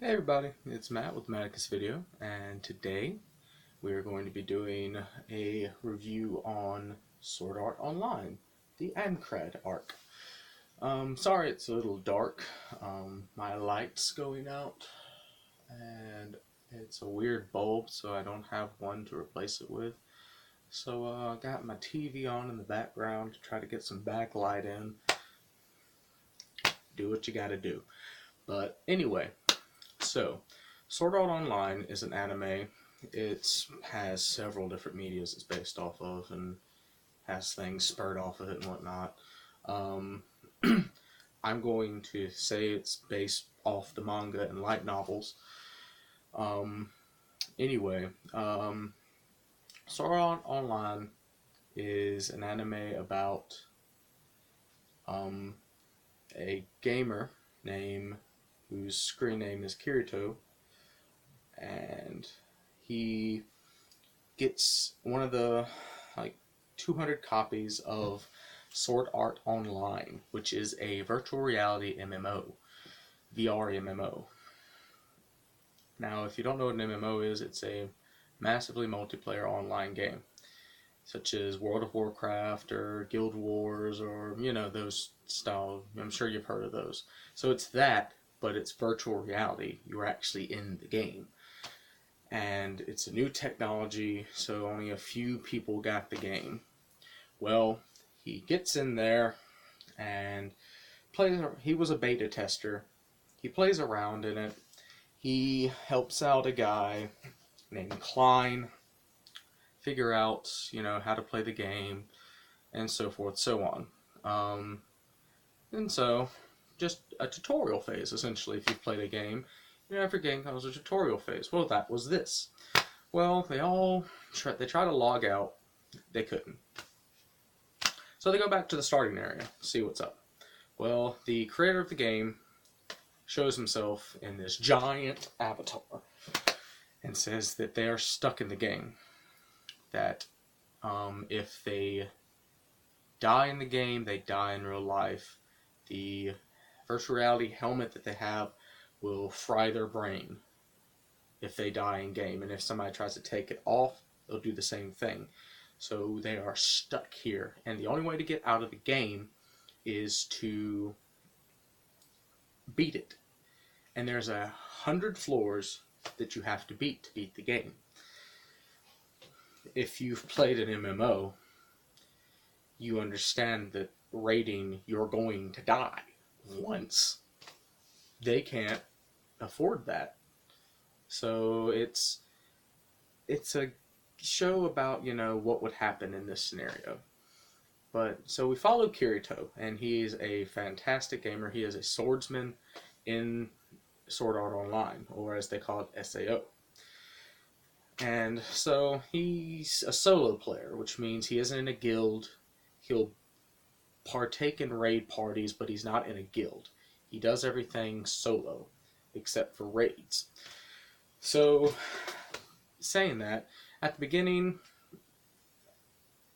Hey everybody, it's Matt with Maticus Video, and today we're going to be doing a review on Sword Art Online, the Aincrad arc. Sorry it's a little dark. My light's going out, and it's a weird bulb, so I don't have one to replace it with. So I got my TV on in the background to try to get some backlight in. Do what you gotta do. But anyway, so Sword Art Online is an anime. It has several different medias it's based off of and has things spurred off of it and whatnot. Um, I'm going to say it's based off the manga and light novels. Um, anyway, Sword Art Online is an anime about um, a gamer named whose screen name is Kirito, and he gets one of the like 200 copies of Sword Art Online, which is a virtual reality MMO, VR MMO. Now, if you don't know what an MMO is, it's a massively multiplayer online game, such as World of Warcraft or Guild Wars or, those style. I'm sure you've heard of those. So it's that, but it's virtual reality. You're actually in the game. And it's a new technology, so only a few people got the game. Well, he gets in there and plays. He was a beta tester. He plays around in it. He helps out a guy named Klein figure out, how to play the game and so forth, so on. And so, just a tutorial phase, essentially, if you've played a game. Every game comes with a tutorial phase. Well, that was this. Well, they try to log out. They couldn't. So they go back to the starting area, see what's up. Well, the creator of the game shows himself in this giant avatar and says that they are stuck in the game. That if they die in the game, they die in real life. The virtual reality helmet that they have will fry their brain if they die in game, and if somebody tries to take it off, they'll do the same thing. So they are stuck here, and the only way to get out of the game is to beat it. And there's 100 floors that you have to beat the game. If you've played an MMO, you understand that rating you're going to die once. They can't afford that. So it's a show about, what would happen in this scenario. But so we follow Kirito, and he's a fantastic gamer. He is a swordsman in Sword Art Online, or as they call it, SAO. And so he's a solo player, which means he isn't in a guild. He'll partake in raid parties, but he's not in a guild. He does everything solo, except for raids. So, saying that, at the beginning,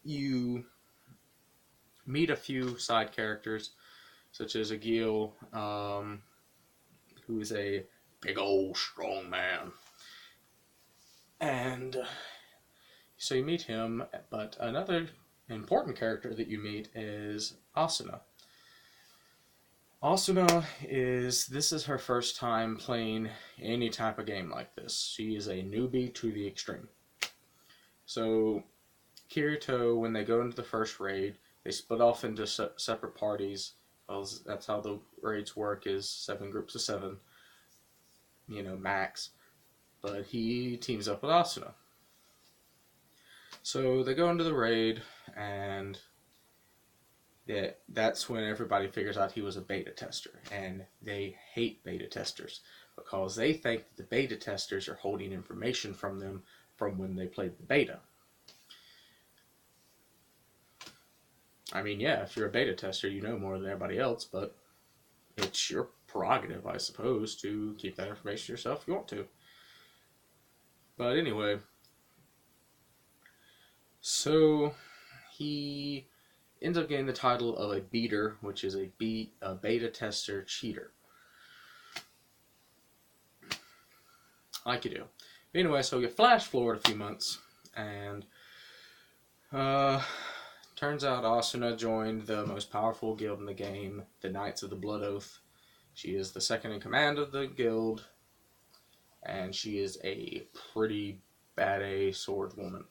you meet a few side characters, such as Agil, who is a big old strong man. And so you meet him, but another important character that you meet is Asuna. This is her first time playing any type of game like this. She is a newbie to the extreme. So Kirito, when they go into the first raid, they split off into separate parties. That's how the raids work, is 7 groups of 7, max. But he teams up with Asuna. So they go into the raid, and that's when everybody figures out he was a beta tester. And they hate beta testers because they think that the beta testers are holding information from them from when they played the beta. I mean, yeah, if you're a beta tester, you know more than everybody else, but it's your prerogative, I suppose, to keep that information yourself if you want to. But anyway, so he ends up getting the title of a beater, which is a beta tester cheater. like you do. Anyway, so we flash forward a few months, and turns out Asuna joined the most powerful guild in the game, the Knights of the Blood Oath. She is the second in command of the guild, and she is a pretty bad A sword woman.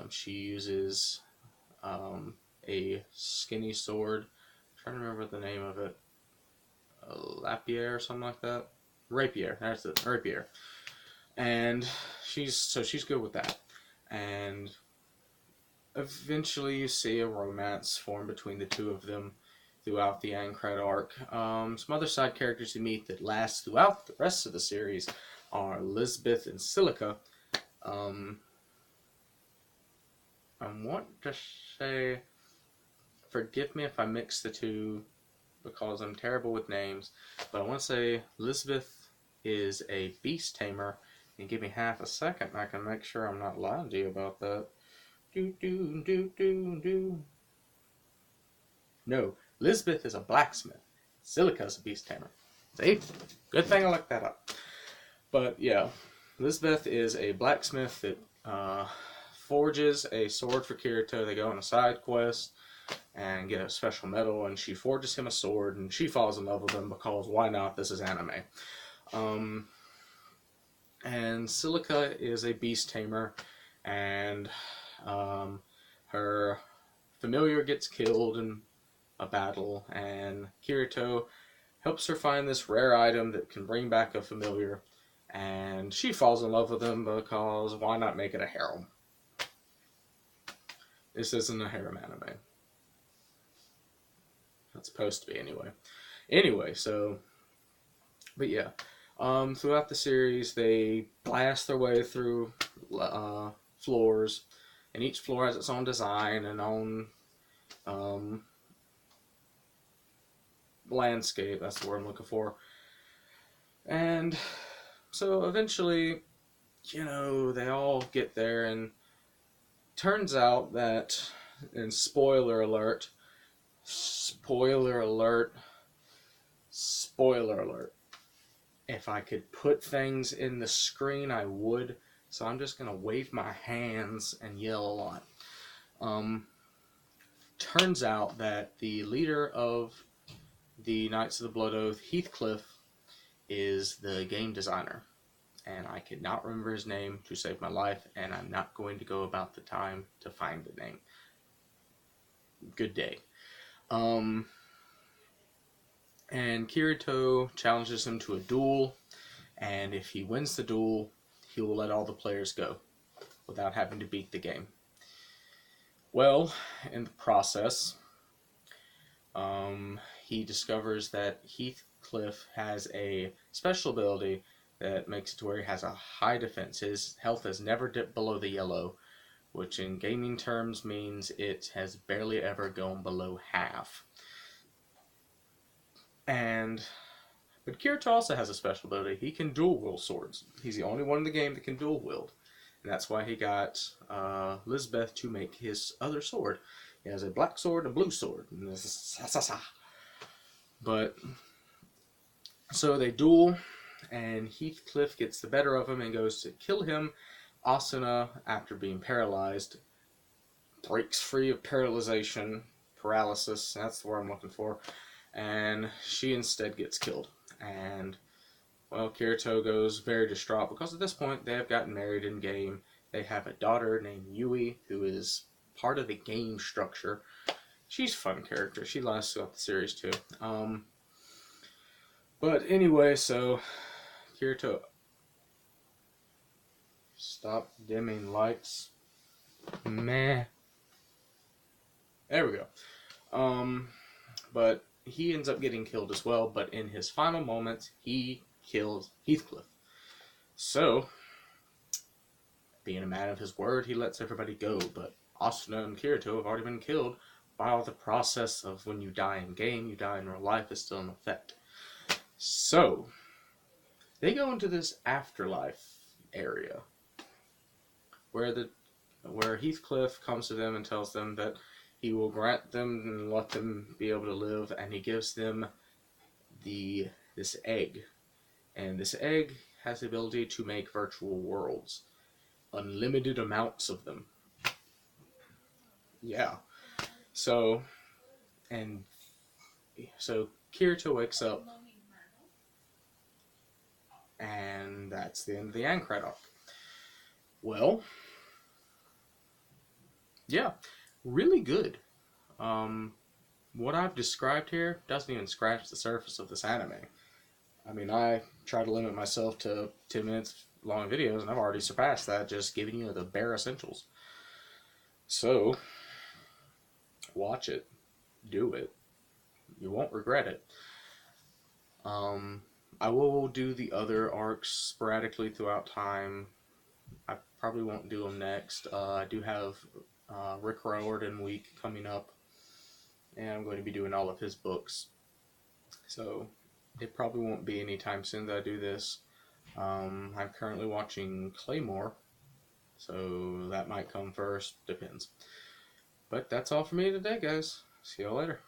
She uses a skinny sword. I'm trying to remember the name of it. A Lapier or something like that. Rapier. That's it. Rapier. And she's good with that. And eventually you see a romance form between the two of them throughout the Aincrad arc. Some other side characters you meet that last throughout the rest of the series are Elizabeth and Silica. I want to say, forgive me if I mix the two because I'm terrible with names, but I want to say Elizabeth is a beast tamer, and give me half a second and I can make sure I'm not lying to you about that. No, Elizabeth is a blacksmith. Silica is a beast tamer. See? Good thing I looked that up. But yeah, Elizabeth is a blacksmith that forges a sword for Kirito. They go on a side quest and get a special medal, and she forges him a sword, and she falls in love with him because why not? This is anime. And Silica is a beast tamer, and her familiar gets killed in a battle, and Kirito helps her find this rare item that can bring back a familiar, and she falls in love with him because why not make it a harem? This isn't a harem anime. It's supposed to be anyway. So, but yeah, throughout the series they blast their way through floors, and each floor has its own design and own landscape. That's the word I'm looking for. And so eventually, they all get there, and turns out that, and spoiler alert, if I could put things in the screen, I would. So I'm just going to wave my hands and yell a lot. Turns out that the leader of the Knights of the Blood Oath, Heathcliff, is the game designer. And I could not remember his name to save my life, and I'm not going to go about the time to find the name. Good day. And Kirito challenges him to a duel, and if he wins the duel, he will let all the players go without having to beat the game. Well, in the process, he discovers that Heathcliff has a special ability that makes it to where he has a high defense. His health has never dipped below the yellow, which in gaming terms means it has barely ever gone below half. But Kirito also has a special ability. He can dual wield swords. He's the only one in the game that can dual wield. And that's why he got Elizabeth to make his other sword. He has a black sword and a blue sword. But, so they duel, and Heathcliff gets the better of him and goes to kill him. Asuna, after being paralyzed, breaks free of paralysis, that's the word I'm looking for, and she instead gets killed. And, well, Kirito goes very distraught because at this point they have gotten married in game. They have a daughter named Yui, who is part of the game structure. She's a fun character. She lasts throughout the series too. But anyway, so Kirito... Stop dimming lights. Meh. There we go. But he ends up getting killed as well, but in his final moments, he kills Heathcliff. So, being a man of his word, he lets everybody go, but Asuna and Kirito have already been killed while the process of when you die in game, you die in real life is still in effect. So, they go into this afterlife area where Heathcliff comes to them and tells them that he will grant them and let them be able to live, and he gives them this egg. And this egg has the ability to make virtual worlds, unlimited amounts of them. Yeah. So, and so Kirito wakes up, and that's the end of the Aincrad arc. Well, yeah, really good. Um, what I've described here doesn't even scratch the surface of this anime. I mean, I try to limit myself to 10 minutes long videos, and I've already surpassed that just giving you the bare essentials. So, watch it. Do it. You won't regret it. Um, I will do the other arcs sporadically throughout time. I probably won't do them next. I do have Rick Riordan week coming up, and I'm going to be doing all of his books. So it probably won't be anytime soon that I do this. I'm currently watching Claymore, so that might come first. Depends. But that's all for me today, guys. See y'all later.